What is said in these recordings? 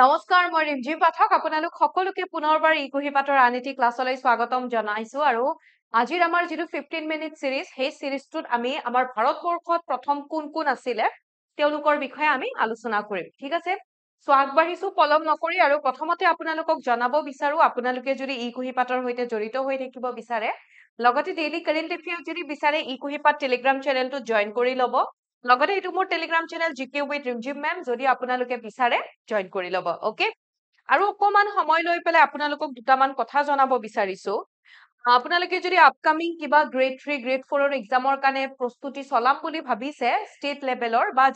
নমস্কাৰ মই ৰিমঝিম পাঠক আপোনালোক সকলোকে পুনৰবাৰ ইকুহি পাঠৰ আনিটি ক্লাছলৈ স্বাগতম জনাইছো আৰু আজিৰ আমাৰ যেটো 15 মিনিট সিৰিজ সেই সিৰিজটোত আমি আমাৰ ভাৰতবৰ্ষত প্ৰথম কোন আছিলে তেওঁলোকৰ বিষয়ে আমি আলোচনা কৰিম ঠিক আছে সো আগবাঢ়িছো পলম নকৰি আৰু প্ৰথমতে আপোনালোকক জনাব বিচাৰো আপোনালোকে যদি ইকুহি পাঠৰ সৈতে জড়িত হৈ থাকিব বিচাৰে লগতে ডেইলি কাৰেন্ট এফেয়াৰ যদি বিচাৰে ইকুহি পাঠ টেলিগ্ৰাম চেনেলটো জয়েন কৰি লব লগতে এটো মোৰ টেলিগ্ৰাম চেনেল জিকে উইথ ৰিমঝিম মেম যদি আপোনালোকে বিচাৰে জয়েন কৰি লব ওকে আৰু অকমান সময় লৈ পেলাই আপোনালোকক দুটামান কথা জনাব বিচাৰিছো আপোনালোকে যদি আপকামিং কিবা গ্ৰেড 3 গ্ৰেড 4 ৰ এক্সামৰ কাৰণে প্ৰস্তুতি চলাম বুলি ভাবিছে ষ্টেট লেভেলৰ বা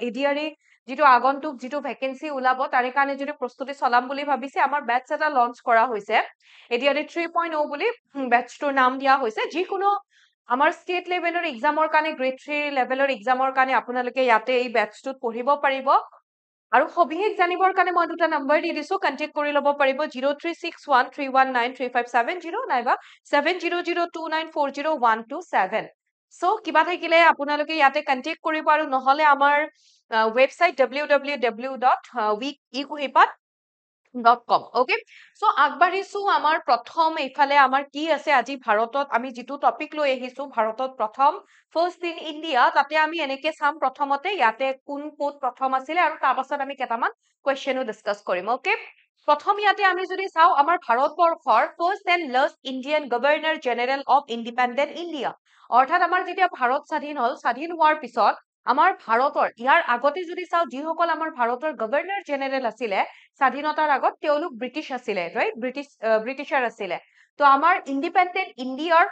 এডিআৰই যেটো আগন্তুক যেটো ভ্যাকেন্সি ওলাব তাৰে কাৰণে যদি প্ৰস্তুতি চলাম বুলি ভাবিছে আমাৰ বেটচ এটা লঞ্চ কৰা হৈছে এডিআৰই 3.0 বুলি বেটচটোৰ নাম দিয়া হৈছে যিকোনো আমাৰ ষ্টেট লেভেলৰ এক্সামৰ কাৰণে গ্ৰেড 3 লেভেলৰ এক্সামৰ কাৰণে আপোনালোকে ইয়াতে এই বেটচটোত পঢ়িব পাৰিব আৰু সবিশেষ জানিবৰ কাৰণে মই দুটা নম্বৰ দি দিছো কন্টাক্ট কৰি লব পাৰিব 0361319357 নাইবা 7002940127 সো কিবা থাকিলে আপোনালোকে ইয়াতে কন্টাক্ট কৰিব আৰু নহলে আমাৰ ৱেবসাইট www.weekikuhipat.com okay so আগবাঢ়িছো আমাৰ প্ৰথম এইফালে আমাৰ কি আছে আজি ভাৰতত আমি যেটো টপিক লৈ আহিছো ভাৰতত প্ৰথম ফাৰ্স্ট ইন ইন্ডিয়া তাতে আমি এনেকে চাম প্ৰথমতে ইয়াতে কোন কোড প্ৰথম আছিল আৰু তাৰ পাছত আমি কেটামান কোৱেশ্চনো ডিসকাস কৰিম okay প্ৰথম ইয়াতে আমি যদি চাও আমাৰ ভাৰতবৰ্ষৰ first and last Indian governor general of independent India অৰ্থাৎ আমাৰ যেতিয়া ভাৰত স্বাধীন হল স্বাধীন হোৱাৰ পিছত আমাৰ ভাৰতৰ ইয়াৰ আগতে যদি চাও যিসকল আমাৰ ভাৰতৰ গভৰ্ণৰ জেনেৰেল আছিলে স্বাধীনতাৰ আগত তেওঁলোক ব্ৰিটিছ আছিলে ৰাইট ব্ৰিটিছাৰ আছিলে তো আমাৰ ইণ্ডিপেণ্ডেন্ট ইণ্ডিয়াৰ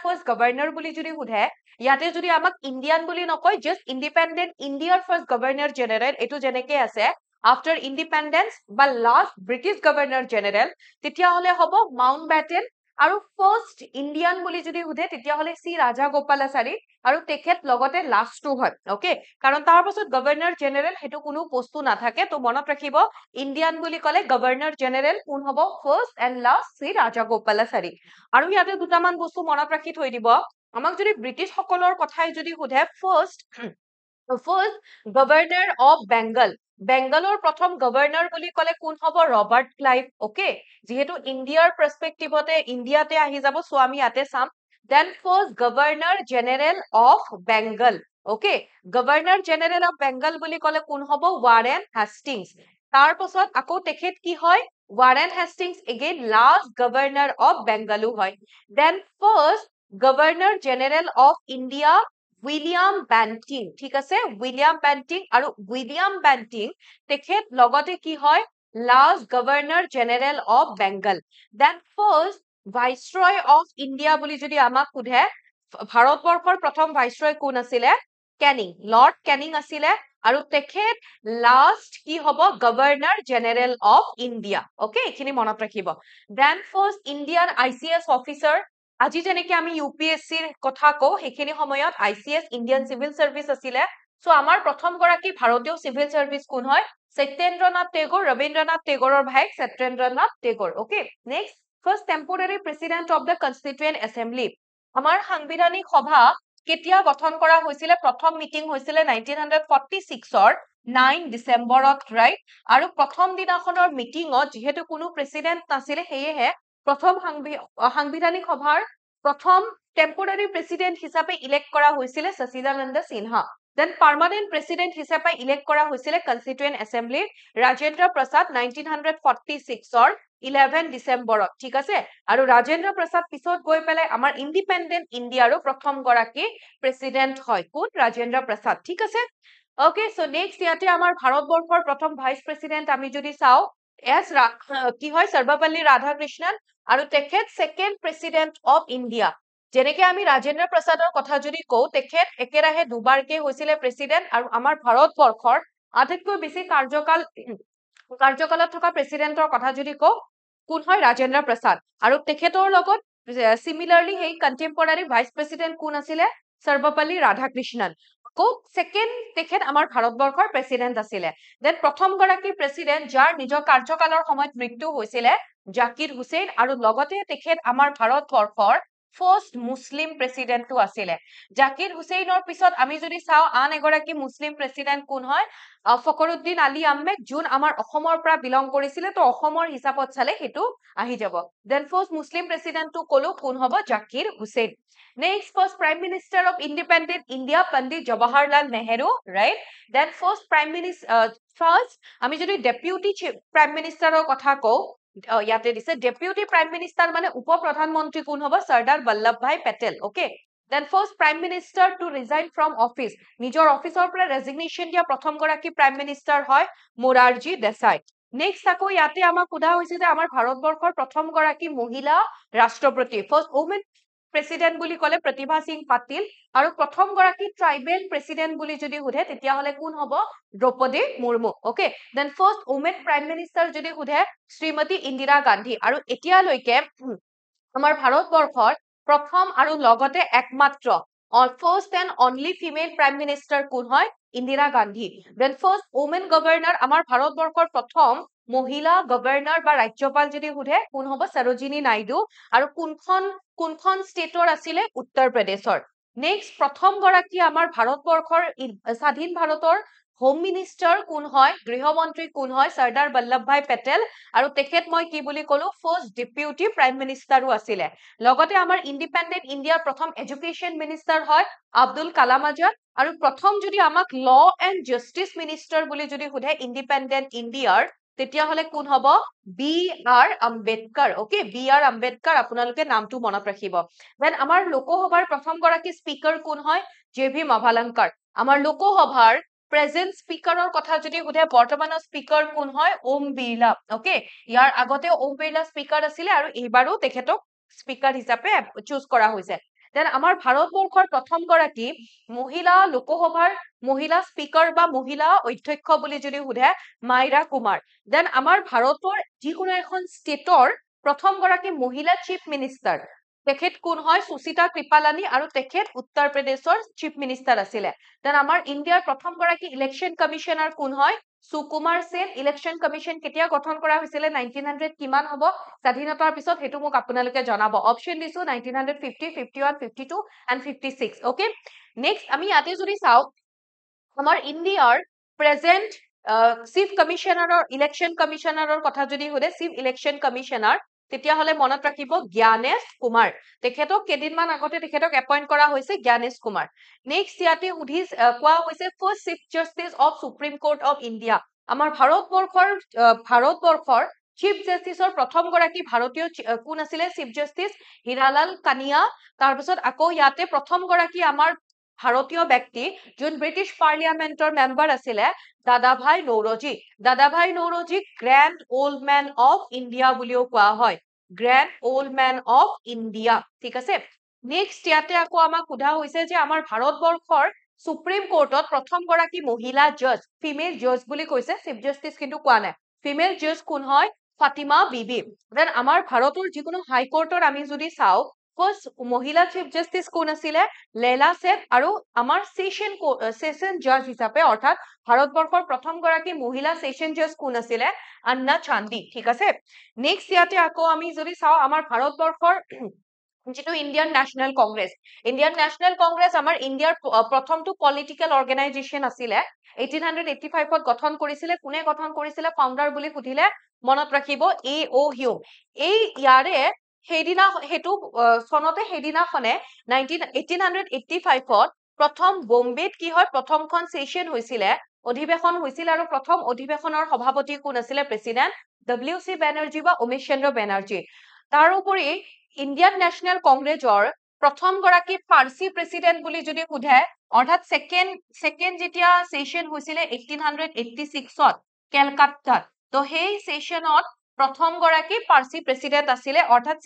ফাৰ্স্ট গভৰ্ণৰ বুলি যদি সোধে ইয়াতে যদি আমাক ইণ্ডিয়ান বুলি নকয় জাস্ট ইণ্ডিপেণ্ডেন্ট ইণ্ডিয়াৰ ফাৰ্স্ট গভৰ্ণৰ জেনেৰেল এটো যেনেকে আছে আফটাৰ ইণ্ডিপেণ্ডেন্স বা লাষ্ট ব্ৰিটিছ গভৰ্ণৰ জেনেৰেল তেতিয়া হলে হ'ব মাউণ্ট বেটেন আৰু ফাৰ্স্ট ইণ্ডিয়ান বুলি যদি সোধে তেতিয়া হলে সি ৰাজা গোপালাচাৰী আৰু তেখেত লগতে লাষ্টটো হয় ওকে কাৰণ তাৰ পাছত গভৰ্ণৰ জেনেৰেল হেতু কোনো বস্তু নাথাকে তো মনত ৰাখিব ইণ্ডিয়ান বুলি কলে গভৰ্ণৰ জেনেৰেল কোন হ'ব ফাৰ্স্ট এণ্ড লাষ্ট সি ৰাজা গোপালাচাৰী আৰু ইয়াতে দুটামান বস্তু মনত ৰাখি থৈ দিব আমাক যদি ব্ৰিটিছ সকলৰ কথাই যদি সোধে ফাৰ্স্ট গভৰ্ণৰ অফ বেংগল বেংগলৰ প্ৰথম গভৰ্ণৰ বুলি কলে কোন হ'ব ৰবাৰ্ট ক্লাইভ ওকে যেহেতু ইণ্ডিয়াৰ পাৰ্সপেক্টিভতে ইণ্ডিয়াতে আহি যাব সো আমি ইয়াতে some then first governor general of Bengal okay governor general of Bengal বুলি কলে কোন হ'ব ৱাৰেন হেষ্টিংছ তাৰ পাছত আকৌ তেখেত কি হয় Warren Hastings again last governor of বেংগলো হয় then first governor general of India William Bentinck ঠিক আছে উইলিয়াম বেন্টিং আৰু উইলিয়াম বেন্টিং তেখেত লগতে কি হয় last governor general of Bengal then first viceroy of India বুলি যদি আমাক সোধে ভাৰতবৰ্ষৰ প্ৰথম ভাইসৰয় কোন আছিলে কেনিং লৰ্ড কেনিং আছিলে আৰু তেখেত লাষ্ট কি হ'ব governor general of India okay এখিনি মনত ৰাখিব then first Indian ICS officer আজি যেনেকে আমি ইউপিএসসিৰ কথা কও হেখিনি সময়ত আইচিএছ ইণ্ডিয়ান সিভিল সাৰ্ভিস আছিলে সো আমাৰ প্ৰথম গৰাকী ভাৰতীয় সিভিল সাৰ্ভিস কোন হয় সত্যেন্দ্ৰনাথ টেগোৰ ৰবীন্দ্ৰনাথ টেগোৰৰ ভাই Satyendranath Tagore okay next first temporary president of the constituent assembly আমাৰ সাংবিধানিক সভা কেতিয়া গঠন কৰা হৈছিলে প্ৰথম মিটিং হৈছিলে 1946 ৰ 9 ডিসেম্বৰত ৰাইট আৰু প্ৰথম দিনাখনৰ মিটিংত যেহেতু কোনো প্ৰেসিডেন্ট নাছিলে হেয়েহে প্ৰথম সাংবিধানিক সভাৰ প্ৰথম টেম্পৰাৰী প্ৰেসিডেন্ট হিচাপে ইলেক্ট কৰা হৈছিলে Sachchidananda Sinha then permanent president হিচাপে ইলেক্ট কৰা হৈছিলে কনস্টিটিউয়েন্ট এছেম্বলি ৰাজেন্দ্ৰ প্ৰসাদ 1946 ৰ 11 ডিসেম্বৰত ঠিক আছে আৰু ৰাজেন্দ্ৰ প্ৰসাদ পিছত গৈ পেলাই আমাৰ ইণ্ডিপেণ্ডেন্ট ইণ্ডিয়াৰো প্ৰথম গৰাকী প্ৰেসিডেন্ট হয় কোন ৰাজেন্দ্ৰ প্ৰসাদ ঠিক আছে ওকে সো নেক্সট ইয়াতে আমাৰ ভাৰতবৰ্ষৰ প্ৰথম ভাইস প্ৰেসিডেন্ট আমি যদি চাও কি হয় সৰ্বপল্লী ৰাধাকৃষ্ণন আৰু তেখেত সেকেন্ড প্ৰেসিডেন্ট অফ ইণ্ডিয়া যেনেকে আমি ৰাজেন্দ্ৰ প্ৰসাদৰ কথা যদি কও তেখেত একেৰাহে দুবাৰকে হৈছিলে প্ৰেসিডেন্ট আৰু আমাৰ ভাৰতবৰ্ষৰ আটাইতকৈ বেছি কাৰ্যকালত থকা প্ৰেসিডেন্টৰ কথা যদি কও কোন হয় ৰাজেন্দ্ৰ প্ৰসাদ আৰু তেখেতৰ লগত সিমিলাৰলি হেই কন্টেম্পৰাৰী ভাইস প্ৰেসিডেন্ট কোন আছিলে সৰ্বপল্লী ৰাধাকৃষ্ণন কো সেকেন্ড তেখেত আমাৰ ভাৰতবৰ্ষৰ প্ৰেসিডেন্ট আছিলে দেন প্ৰথম গৰাকী প্ৰেসিডেন্ট যাৰ নিজৰ কাৰ্যকালৰ সময়ত মৃত্যু হৈছিলে জাকিৰ হুছেইন আৰু লগতে তেখেত আমাৰ ভাৰতবৰ্ষৰ ফাৰ্ষ্ট মুছলিম প্ৰেচিডেণ্টটো আছিলে জাকিৰ হুছেইনৰ পিছত আমি যদি চাওঁ আন এগৰাকী মুছলিম প্ৰেচিডেণ্ট কোন হয় ফখৰুদ্দিন আলী আহমেদ যোন আমাৰ অসমৰ পৰা বিলং কৰিছিলে তো অসমৰ হিচাপত চালে সেইটো আহি যাব দেন ফাৰ্ষ্ট মুছলিম প্ৰেচিডেণ্টটো কলো কোন হ'ব Zakir Hussain next first prime minister of independent India Pandit Jawaharlal Nehru right then first prime minister first আমি যদি ডেপুটি প্ৰাইম মিনিষ্টাৰৰ কথা কওঁ ইয়াতে দিছে ডেপুটি প্ৰাইম মিনিষ্টাৰ মানে উপ প্ৰধানমন্ত্ৰী কোন হ'ব Sardar Vallabhbhai Patel okay then first prime minister to resign from office নিজৰ অফিচৰ পৰা ৰেজিগনেশ্যন দিয়া প্ৰথম গৰাকী প্ৰাইম মিনিষ্টাৰ হয় মোৰাৰজী দেশাই নেক্সট আকৌ ইয়াতে আমাক সোধা হৈছে যে আমাৰ ভাৰতবৰ্ষৰ প্ৰথম গৰাকী মহিলা ৰাষ্ট্ৰপতি ফাৰ্ষ্ট ওমেন প্ৰেচিডেণ্ট বুলি ক'লে প্ৰতিভা সিং পাটিল আৰু প্ৰথম গৰাকী ট্ৰাইবেল প্ৰেচিডেণ্ট বুলি যদি সোধে তেতিয়াহ'লে কোন হ'ব Draupadi Murmu okay then first women prime minister যদি সোধে শ্ৰীমতী ইন্দিৰা গান্ধী আৰু এতিয়ালৈকে আমাৰ ভাৰতবৰ্ষৰ প্ৰথম আৰু লগতে একমাত্ৰ first and only female prime minister কোন হয় Indira Gandhi then first women governor আমাৰ ভাৰতবৰ্ষৰ প্ৰথম মহিলা গভৰ্ণৰ বা ৰাজ্যপাল যদি সোধে কোন হ'ব সৰোজিনী নাইডু আৰু কোনখন ষ্টেটৰ আছিলে উত্তৰ প্ৰদেশৰ নেক্সট প্ৰথম গৰাকী আমাৰ ভাৰতবৰ্ষৰ স্বাধীন ভাৰতৰ হোম মিনিষ্টাৰ কোন হয় গৃহমন্ত্ৰী কোন হয় চৰ্দাৰ বল্লভভাই পেটেল আৰু তেখেত মই কি বুলি ক'লো ফাৰ্ষ্ট ডেপুটি প্ৰাইম মিনিষ্টাৰো আছিলে লগতে আমাৰ ইণ্ডিপেণ্ডেণ্ট ইণ্ডিয়াৰ প্ৰথম এডুকেশ্যন মিনিষ্টাৰ হয় আব্দুল কালাম আজাদ আৰু প্ৰথম যদি আমাক ল এণ্ড জাষ্টিচ মিনিষ্টাৰ বুলি যদি সোধে ইণ্ডিপেণ্ডেণ্ট ইণ্ডিয়াৰ তেতিয়াহ'লে কোন হ'ব B R Ambedkar okay B R Ambedkar আপোনালোকে নামটো মনত ৰাখিব দেন আমাৰ লোকসভাৰ প্ৰথম গৰাকী স্পীকাৰ কোন হয় জে ভি মাভালংকাৰ আমাৰ লোকসভাৰ প্ৰেজেন্ট স্পীকাৰৰ কথা যদি সোধে বৰ্তমানৰ স্পীকাৰ কোন হয় ওম বিৰলা ওকে ইয়াৰ আগতে ওম বিৰলা স্পীকাৰ আছিলে আৰু এইবাৰো তেখেতক স্পীকাৰ হিচাপে চুজ কৰা হৈছে দেন আমাৰ ভাৰতবৰ্ষৰ প্ৰথম গৰাকী মহিলা লোকসভাৰ মহিলা স্পীকাৰ বা মহিলা অধ্যক্ষ বুলি যদি সোধে মাইৰা কুমাৰ দেন আমাৰ ভাৰতৰ যিকোনো এখন ষ্টেটৰ প্ৰথম গৰাকী মহিলা চিফ মিনিষ্টাৰ তেখেত কোন হয় সুচিতা কৃপালানী আৰু তেখেত উত্তৰ প্ৰদেশৰ চিফ মিনিষ্টাৰ আছিলে দেন আমাৰ ইণ্ডিয়াৰ প্ৰথম গৰাকী ইলেকশ্যন কমিশ্যনাৰ কোন হয় সুকুমাৰ সেন ইলেকশ্যন কমিশ্যন কেতিয়া গঠন কৰা হৈছিলে 1900 কিমান হ'ব স্বাধীনতাৰ পিছত সেইটো মোক আপোনালোকে জনাব অপশ্যন দিছো 1950 51 52 এণ্ড 56 ওকে নেক্সট আমি ইয়াতে যদি চাওঁ আমাৰ ইণ্ডিয়াৰ প্ৰেজেন্ট চিফ কমিশ্যনাৰৰ ইলেকশ্যন কমিশ্যনাৰৰ কথা যদি সোধে চিফ ইলেকশ্যন কমিশ্যনাৰ তেতিয়াহ'লে মনত ৰাখিব জ্ঞানেশ কুমাৰ তেখেতক কেইদিনমান আগতে তেখেতক এপইণ্ট কৰা হৈছে জ্ঞানেশ কুমাৰ নেক্সট ইয়াতে কোৱা হৈছে first chief justice of supreme court of India আমাৰ ভাৰতবৰ্ষৰ চিফ জাষ্টিচৰ প্ৰথম গৰাকী ভাৰতীয় কোন আছিলে চিফ জাষ্টিচ হীৰালাল কানিয়া তাৰপিছত আকৌ ইয়াতে প্ৰথম গৰাকী আমাৰ ভাৰতীয় ব্যক্তি যোন ব্ৰিটিছ পাৰ্লিয়ামেণ্টৰ মেম্বাৰ আছিলে Dadabhai Naoroji grand old man of India বুলিও কোৱা হয় grand old man of India ঠিক আছে নেক্সট ইয়াতে আকৌ আমাক সোধা হৈছে যে আমাৰ ভাৰতবৰ্ষৰ সুপ্ৰিম কোৰ্টত প্ৰথম গৰাকী মহিলা জাজ ফিমেল জাজ বুলি কৈছে চিফ জাষ্টিচ কিন্তু কোৱা নাই ফিমেল জাজ কোন হয় ফাতিমা বিবি দেন আমাৰ ভাৰতৰ যিকোনো হাইকোৰ্টৰ আমি যদি চাওঁ ফাৰ্ষ্ট মহিলা চিফ জাষ্টিচ কোন আছিলে লেলা সেন আৰু আমাৰ সেশন জাজ হিচাপে অৰ্থাৎ ভাৰতবৰ্ষৰ প্ৰথম গৰাকী মহিলা সেশন জাজ কোন আছিলে আন্না চান্দি ঠিক আছে নেক্সট ইয়াতে আকৌ আমি যদি চাওঁ আমাৰ ভাৰতবৰ্ষৰ যিটো ইণ্ডিয়ান নেশ্যনেল কংগ্ৰেছ আমাৰ ইণ্ডিয়াৰ প্ৰথমটো পলিটিকেল অৰ্গেনাইজেশ্যন আছিলে 1885ত গঠন কৰিছিলে কোনে গঠন কৰিছিলে ফাউণ্ডাৰ বুলি সুধিলে মনত ৰাখিব A.O. হিউম এই ইয়াৰে সেইটো চনতে সেইদিনাখনে 1885ত প্ৰথম বম্বেত কি হয় প্ৰথমখন সেশন হৈছিলে অধিৱেশন হৈছিল আৰু প্ৰথম অধিৱেশনৰ সভাপতি কোন আছিলে প্ৰেচিডেণ্ট W.C. বেনাৰ্জী বা উমেশ চন্দ্ৰ বেনাৰ্জী তাৰোপৰি ইণ্ডিয়ান নেশ্যনেল কংগ্ৰেছৰ প্ৰথম গৰাকী ফাৰ্চী প্ৰেচিডেণ্ট বুলি যদি সোধে অৰ্থাৎ ছেকেণ্ড যেতিয়া সেশন হৈছিলে 1886ত কেলকাতাত তো সেই সেশনত প্ৰথম গৰাকী ফাৰ্চী প্ৰেচিডেণ্ট আছিলে অৰ্থাৎ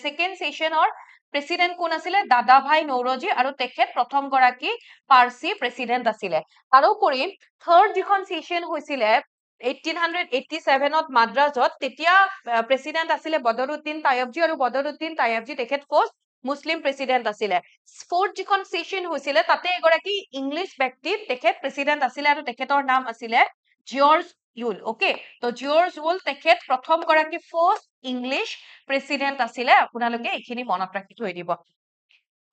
ছেকেণ্ড সেশনৰ প্ৰেচিডেণ্ট কোন আছিলে দাদাভাই নৌৰোজী আৰু তেখেত প্ৰথম গৰাকী ফাৰ্চী প্ৰেচিডেণ্ট আছিলে তাৰোপৰি থাৰ্ড যিখন সেশন হৈছিলে 1887ত মাদ্ৰাজত তেতিয়া প্ৰেচিডেণ্ট আছিলে বদৰুদ্দিন তায়েবজী আৰু বদৰুদ্দিন তায়েবজী তেখেত ফাৰ্ষ্ট মুছলিম প্ৰেচিডেণ্ট আছিলে ফ'ৰ্থ যিখন সেশন হৈছিলে তাতে এগৰাকী ইংলিছ ব্যক্তি তেখেত প্ৰেচিডেণ্ট আছিলে আৰু তেখেতৰ নাম আছিলে জৰ্জ ইউল ওকে তো জৰ্জ ইউল তেখেত প্ৰথম গৰাকী ফাৰ্ষ্ট ইংলিছ প্ৰেচিডেণ্ট আছিলে আপোনালোকে এইখিনি মনত ৰাখি থৈ দিব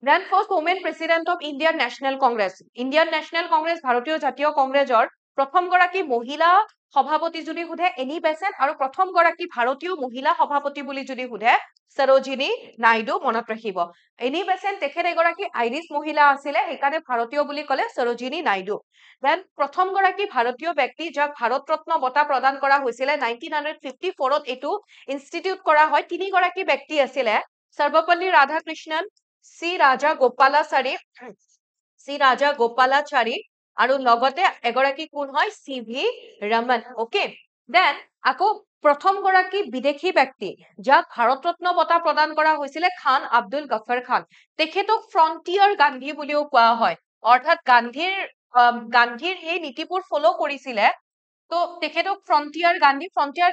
Then first women president of Indian National Congress. Indian National Congress ভাৰতীয় জাতীয় কংগ্ৰেছৰ প্ৰথম গৰাকী মহিলা সভাপতি যদি সোধে এনি বেছেণ্ট আৰু প্ৰথম গৰাকী ভাৰতীয় মহিলা সভাপতি বুলি যদি সোধে সৰোজিনী নাইডু মনত ৰাখিব এনি বেছেণ্ট তেখেত এগৰাকী আইৰিছ মহিলা আছিলে সেইকাৰণে ভাৰতীয় বুলি ক'লে সৰোজিনী নাইডু দেন প্ৰথম গৰাকী ভাৰতীয় ব্যক্তি যাক ভাৰত ৰত্ন বঁটা প্ৰদান কৰা হৈছিলে 1954 ত এইটো ইনষ্টিটিউট কৰা হয় তিনি গৰাকী ব্যক্তি আছিলে সৰ্বপল্লী ৰাধাকৃষ্ণন চি ৰাজা গোপালাচাৰী আৰু লগতে এগৰাকী কোন হয় চি.ভি. ৰমন ওকে দেন আকৌ প্ৰথম গৰাকী বিদেশী ব্যক্তি যাক ভাৰত ৰত্ন বঁটা প্ৰদান কৰা হৈছিলে খান আব্দুল গফৰ খান তেখেতক ফ্ৰন্টিয়াৰ গান্ধী বুলিও কোৱা হয় অৰ্থাৎ গান্ধীৰ সেই নীতিবোৰ ফলো কৰিছিলে তো তেখেতক ফ্ৰন্টিয়াৰ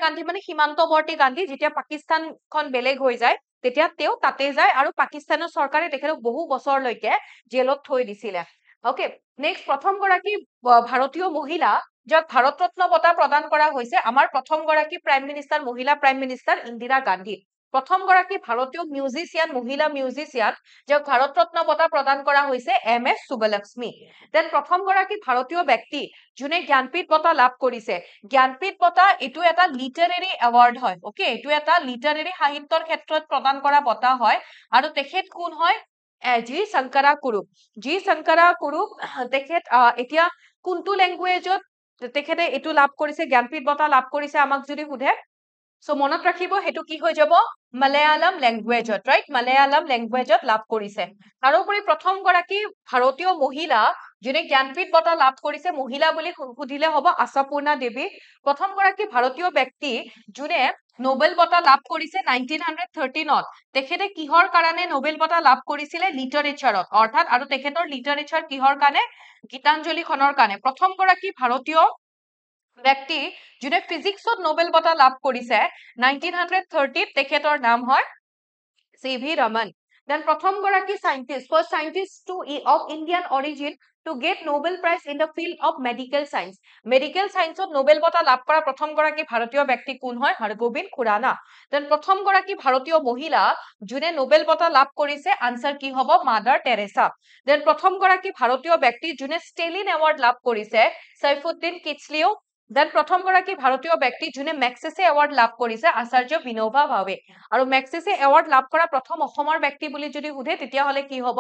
গান্ধী মানে সীমান্তৱৰ্তী গান্ধী যেতিয়া পাকিস্তানখন বেলেগ হৈ যায় তেতিয়া তেওঁ তাতে যায় আৰু পাকিস্তানৰ চৰকাৰে তেখেতক বহু বছৰলৈকে জেলত থৈ দিছিলে ওকে নেক্সট প্ৰথম গৰাকী ভাৰতীয় মহিলা যাক ভাৰত ৰত্ন বঁটা প্ৰদান কৰা হৈছে আমাৰ প্ৰথম গৰাকী মহিলা প্ৰাইম মিনিষ্টাৰ ইন্দিৰা গান্ধী প্ৰথম গৰাকী ভাৰতীয় মহিলা মিউজিচিয়ান যাক ভাৰত ৰত্ন বঁটা প্ৰদান কৰা হৈছে এম.এছ. সুব্বলক্ষ্মী দেন প্ৰথম গৰাকী ভাৰতীয় ব্যক্তি যোনে জ্ঞানপীঠ বঁটা লাভ কৰিছে জ্ঞানপীঠ বঁটা এইটো এটা লিটাৰেৰী এৱাৰ্ড হয় ওকে এইটো এটা লিটাৰেৰী সাহিত্যৰ ক্ষেত্ৰত প্ৰদান কৰা বঁটা হয় আৰু তেখেত কোন হয় জি শংকৰা কুৰুপ তেখেত এতিয়া কোনটো লেংগুৱেজত তেখেতে এইটো লাভ কৰিছে জ্ঞানপীঠ বঁটা লাভ কৰিছে আমাক যদি সোধে সো মনত ৰাখিব হেতু কি হৈ যাব মালায়ালাম ল্যাঙ্গুৱেজত ৰাইট মালায়ালাম ল্যাঙ্গুৱেজত লাভ কৰিছে তাৰোপৰি প্ৰথম গৰাকী ভাৰতীয় মহিলা যোনে জ্ঞানপীঠ বঁটা লাভ কৰিছে মহিলা বুলি সুধিলে হ'ব আশাপূৰ্ণা দেৱী প্ৰথম গৰাকী ভাৰতীয় ব্যক্তি যোনে নোবেল বঁটা লাভ কৰিছে 1913ত তেখেতে কিহৰ কাৰণে নোবেল বঁটা লাভ কৰিছিলে লিটাৰেচাৰত অৰ্থাৎ আৰু তেখেতৰ লিটাৰেচাৰ কিহৰ কাৰণে গীতাঞ্জলি খনৰ কাৰণে প্ৰথম গৰাকী ভাৰতীয় ব্যক্তি যোনে ফিজিক্সত নোবেল বঁটা লাভ কৰিছে 1930 তেখেতৰ নাম হয় চি.ভি. ৰমন দেন প্ৰথম গৰাকী সাইন্টিষ্ট of Indian origin to get Nobel Prize in the field of medical science to Nobel বঁটা লাভ কৰা প্ৰথম গৰাকী ভাৰতীয় ব্যক্তি কোন হয় হৰগোবিন্দ খুৰানা দেন প্ৰথম গৰাকী ভাৰতীয় মহিলা যোনে নোবেল বঁটা লাভ কৰিছে আনসাৰ কি হ'ব মাদাৰ টেৰেসা দেন প্ৰথম গৰাকী ভাৰতীয় ব্যক্তি যোনে ষ্টেলিন এৱাৰ্ড লাভ কৰিছে সৈফুদ্দিন কিচলিও দেন প্ৰথম গৰাকী ভাৰতীয় ব্যক্তি যোনে মেক্সেছে এৱাৰ্ড লাভ কৰিছে আচাৰ্য বিনোবা ভাৱে আৰু মেক্সেছে এৱাৰ্ড লাভ কৰা প্ৰথম অসমৰ ব্যক্তি বুলি যদি সোধে তেতিয়া হলে কি হ'ব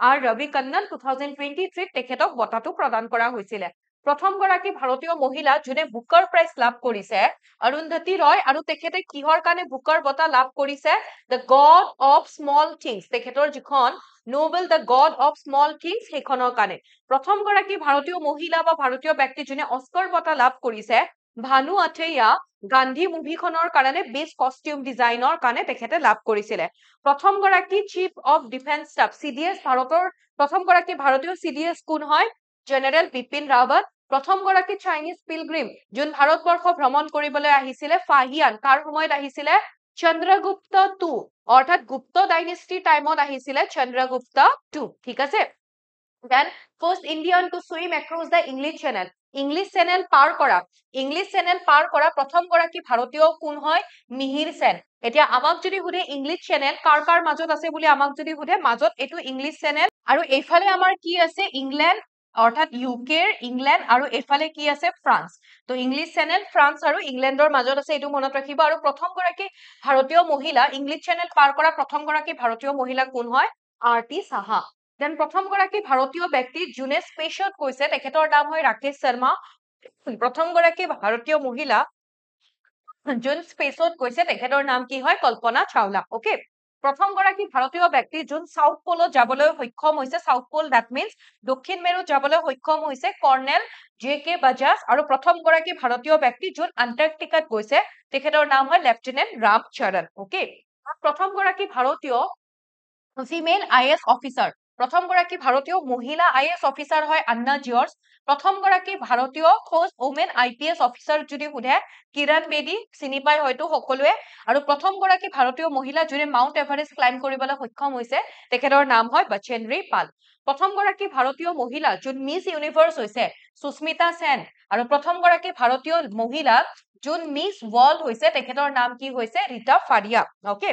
আৰ ৰবি কন্নন 2023 তেখেতক বঁটাটো প্ৰদান কৰা হৈছিলে প্ৰথম গৰাকী ভাৰতীয় মহিলা যোনে বুকাৰ প্ৰাইজ লাভ কৰিছে অৰুন্ধতী ৰয় আৰু তেখেতে কিহৰ কাৰণে বুকাৰ বঁটা লাভ কৰিছে the god of small things তেখেতৰ যিখন Nobel the god of small things সেইখনৰ কাৰণে প্ৰথম গৰাকী ভাৰতীয় মহিলা বা ভাৰতীয় ব্যক্তি যোনে অস্কাৰ বঁটা লাভ কৰিছে ভানু আথেয়া গান্ধী মুভিখনৰ কাৰণে বেষ্ট কষ্টিউম ডিজাইনৰ কাৰণে তেখেতে লাভ কৰিছিলে প্ৰথম গৰাকী chief of defence staff CDS ভাৰতৰ প্ৰথম গৰাকী ভাৰতীয় চিডিএছ কোন হয় জেনেৰেল বিপিন ৰাৱত প্ৰথম গৰাকী চাইনিজ পিলগ্ৰিম যোন ভাৰতবৰ্ষ ভ্ৰমণ কৰিবলৈ আহিছিলে ফাহিয়ান কাৰ সময়ত আহিছিলে চন্দ্ৰগুপ্ত টু অৰ্থাৎ গুপ্ত ডাইনেষ্টিৰ টাইমত আহিছিলে চন্দ্ৰগুপ্ত টু ঠিক আছে then first Indian to swim across the English channel পাৰ কৰা প্ৰথম গৰাকী ভাৰতীয় কোন হয় মিহিৰ সেন এতিয়া আমাক যদি সোধে ইংলিছ চেনেল কাৰ মাজত আছে বুলি আমাক যদি সোধে মাজত এইটো ইংলিছ চেনেল আৰু এইফালে আমাৰ কি আছে ইংলেণ্ড অৰ্থাৎ ইউকেৰ ইংলেণ্ড আৰু এইফালে কি আছে ফ্ৰান্স তো ইংলিছ চেনেল ফ্ৰান্স আৰু ইংলেণ্ডৰ মাজত আছে এইটো মনত ৰাখিব আৰু প্ৰথম গৰাকী ভাৰতীয় মহিলা ইংলিছ চেনেল পাৰ কৰা প্ৰথম গৰাকী ভাৰতীয় মহিলা কোন হয় আৰতি সাহা দেন প্ৰথম গৰাকী ভাৰতীয় ব্যক্তি যোনে স্পেচত গৈছে তেখেতৰ নাম হয় ৰাকেশ শৰ্মা প্ৰথম গৰাকী ভাৰতীয় মহিলা যোন স্পেচত গৈছে তেখেতৰ নাম কি হয় কল্পনা চাওলা ওকে প্ৰথম গৰাকী ভাৰতীয় ব্যক্তি যোন সাউথ পোলত যাবলৈ সক্ষম হৈছে সাউথ পোল দ্যাট মিন্স দক্ষিণ মেৰুত যাবলৈ সক্ষম হৈছে কৰ্ণেল জে.কে. বাজাজ আৰু প্ৰথম গৰাকী ভাৰতীয় ব্যক্তি যোন আন্টাৰ্কটিকাত গৈছে তেখেতৰ নাম হয় লেফটেনেণ্ট ৰাম চৰণ ওকে প্ৰথম গৰাকী ভাৰতীয় ফিমেল আইএএছ অফিচাৰ প্ৰথম গৰাকী ভাৰতীয় মহিলা আইএএছ অফিচাৰ হয় আন্না জিয়ৰ্জ প্ৰথম গৰাকী ভাৰতীয় ফাৰ্ষ্ট ওমেন আইপিএছ অফিচাৰ যদি সোধে কিৰণ বেদী চিনি পাই হয়তো সকলোৱে আৰু প্ৰথম গৰাকী ভাৰতীয় মহিলা যোনে মাউণ্ট এভাৰেষ্ট ক্লাইম কৰিবলৈ সক্ষম হৈছে তেখেতৰ নাম হয় বচেন্দ্ৰী পাল প্ৰথম গৰাকী ভাৰতীয় মহিলা যোন মিছ ইউনিভাৰ্ছ হৈছে সুস্মিতা সেন আৰু প্ৰথম গৰাকী ভাৰতীয় মহিলা যোন মিছ ৱৰ্ল্ড হৈছে তেখেতৰ নাম কি হৈছে Rita Faria okay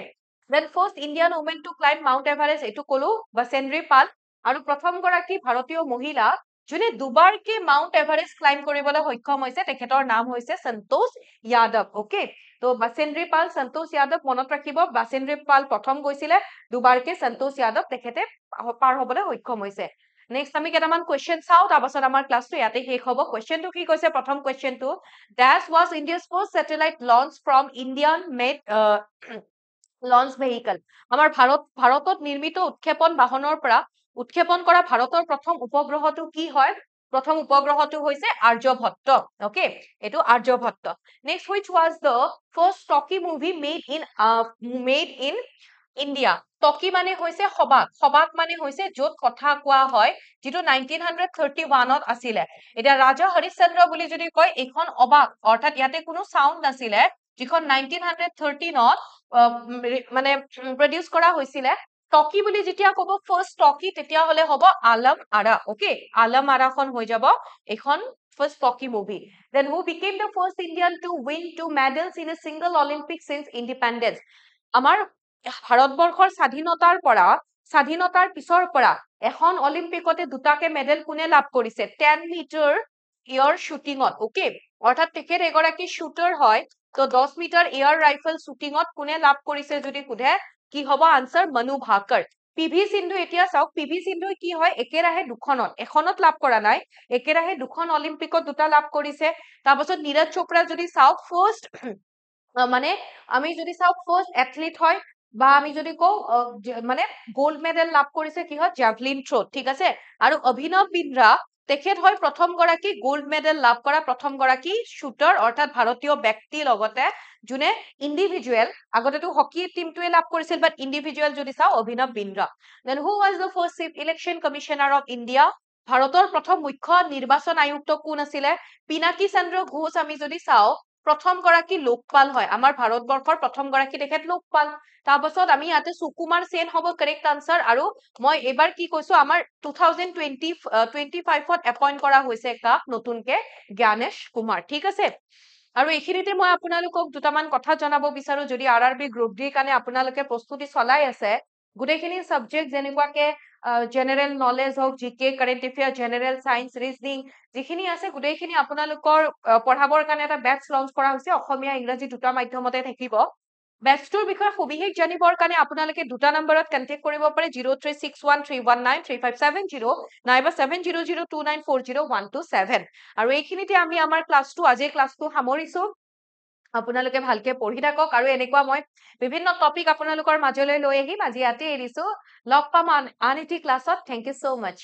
Then first Indian woman to climb Mount Everest এইটো কলো বাসেন্দ্ৰী পাল আৰু প্ৰথম গৰাকী ভাৰতীয় মহিলা যোনে দুবাৰকে মাউণ্ট এভাৰেষ্ট ক্লাইম কৰিবলৈ সক্ষম হৈছে তেখেতৰ নাম হৈছে সন্তোষ যাদৱ ওকে তো বাসেন্দ্ৰী পাল সন্তোষ যাদৱ মনত ৰাখিব বাসেন্দ্ৰী পাল প্ৰথম গৈছিলে দুবাৰকে সন্তোষ যাদৱ তেখেতে পাৰ হ'বলৈ সক্ষম হৈছে নেক্সট আমি কেইটামান কোৱেশ্চন চাও তাৰ পাছত আমাৰ ক্লাছটো ইয়াতে শেষ হ'ব কোৱেশ্চনটো কি কৈছে প্ৰথম কোৱেশ্চনটো that was India's first satellite launch from Indian made launch vehicle আমাৰ ভাৰতত নিৰ্মিত উৎক্ষেপণ বাহনৰ পৰা উৎক্ষেপণ কৰা ভাৰতৰ প্ৰথম উপগ্ৰহটো কি হয় প্ৰথম উপগ্ৰহটো হৈছে আৰ্যভট্ট ওকে এটো Aryabhata next which was the first talkie movie made in India টকি মানে হৈছে সবাক মানে হৈছে য'ত কথা কোৱা হয় যেটো 1931 ত আছিলে এটা ৰাজা হৰিশ্চন্দ্ৰ বুলি যদি কয় এখন অবাক অৰ্থাৎ ইয়াতে কোনো সাউন্ড নাছিলে যিখন 1913 মানে প্ৰডিউস কৰা হৈছিলে টকি বুলি যেতিয়া কব ফাৰ্স্ট টকি তেতিয়া হলে হ'ব আলম আৰা ওকে আলম আৰা খন হৈ যাব এখন first talkie movie then who became the first Indian to win 2 medals in a single Olympic since independence আমাৰ ভাৰতবৰ্ষৰ স্বাধীনতাৰ পিছৰ পৰা এখন অলিম্পিকতে দুটাকে মেডেল কোনে লাভ কৰিছে 10 মিটাৰ এয়াৰ শুটিংত ওকে অৰ্থাৎ তেখেত এগৰাকী শুটাৰ হয় তো 10 মিটাৰ এয়াৰ ৰাইফল শুটিংত কোনে লাভ কৰিছে যদি সোধে কি হ'ব আনসাৰ মনু ভাকৰ পিভি সিন্ধু এতিয়া চাওক পিভি সিন্ধু কি হয় একেৰাহে দুখনত এখনত লাভ কৰা নাই একেৰাহে দুখন অলিম্পিকত দুটা লাভ কৰিছে তাৰপাছত নীৰজ চোপ্ৰা যদি চাওক ফাৰ্স্ট মানে আমি যদি চাওক ফাৰ্স্ট এথলিট হয় বা আমি যদি কও মানে গোল্ড মেডেল লাভ কৰিছে কি হয় জ্যাভলিন থ্ৰোত ঠিক আছে আৰু অভিনৱ বিন্দ্ৰা তেখেত হয় প্ৰথম গৰাকী গোল্ড মেডেল লাভ কৰা প্ৰথম গৰাকী শুটাৰ অৰ্থাৎ ভাৰতীয় ব্যক্তি লগতে যোনে ইন্ডিভিজুৱেল আগতেটো হকি টিমটোৱে লাভ কৰিছিল বাট ইন্ডিভিজুৱেল যদি চাও অভিনৱ Bindra then who was the first chief election commissioner of India ভাৰতৰ প্ৰথম মুখ্য নিৰ্বাচন আয়ুক্ত কোন আছিলে পিনাকী চন্দ্ৰ ঘোষ আমি যদি চাও প্ৰথম গৰাকী লোকপাল হয় আমাৰ ভাৰতবৰ্ষৰ প্ৰথম গৰাকী তেখেত লোকপাল তাৰপাছত আমি ইয়াতে সুকুমাৰ সেন হ'ব কাৰেক্ট আনসাৰ আৰু মই এবাৰ কি কৈছো আমাৰ 2025 ত এপইন্ট কৰা হৈছে কাক নতুনকে জ্ঞানেশ কুমাৰ ঠিক আছে আৰু এইখিনিতে মই আপোনালোকক দুটামান কথা জনাব বিচাৰো যদি আৰআৰবি গ্ৰুপ ডিৰ কাৰণে আপোনালোকে প্ৰস্তুতি চলাই আছে গোটেইখিনি সাবজেক্ট যেনেকুৱাকে জেনাৰেল নলেজ হওক জিকে current affair general science reasoning যিখিনি আছে গোটেইখিনি আপোনালোকৰ পঢ়াবৰ কাৰণে এটা বেটচ লঞ্চ কৰা হৈছে অসমীয়া ইংৰাজী দুটা মাধ্যমতে থাকিব বেটচটোৰ বিষয়ে সবিশেষ জানিবৰ কাৰণে আপোনালোকে দুটা নম্বৰত কন্টেক্ট কৰিব পাৰে 0361319357 নাইবা 7002940127 আৰু এইখিনিতে আমি আমাৰ ক্লাছটো আজিৰ ক্লাছটো সামৰিছো আপোনালোকে ভালকে পঢ়ি থাকক আৰু এনেকুৱা মই বিভিন্ন টপিক আপোনালোকৰ মাজলৈ লৈ আহিম আজি ইয়াতে এৰিছো লগ পাম আন এটি ক্লাছত থ্যাংক ইউ সো মাচ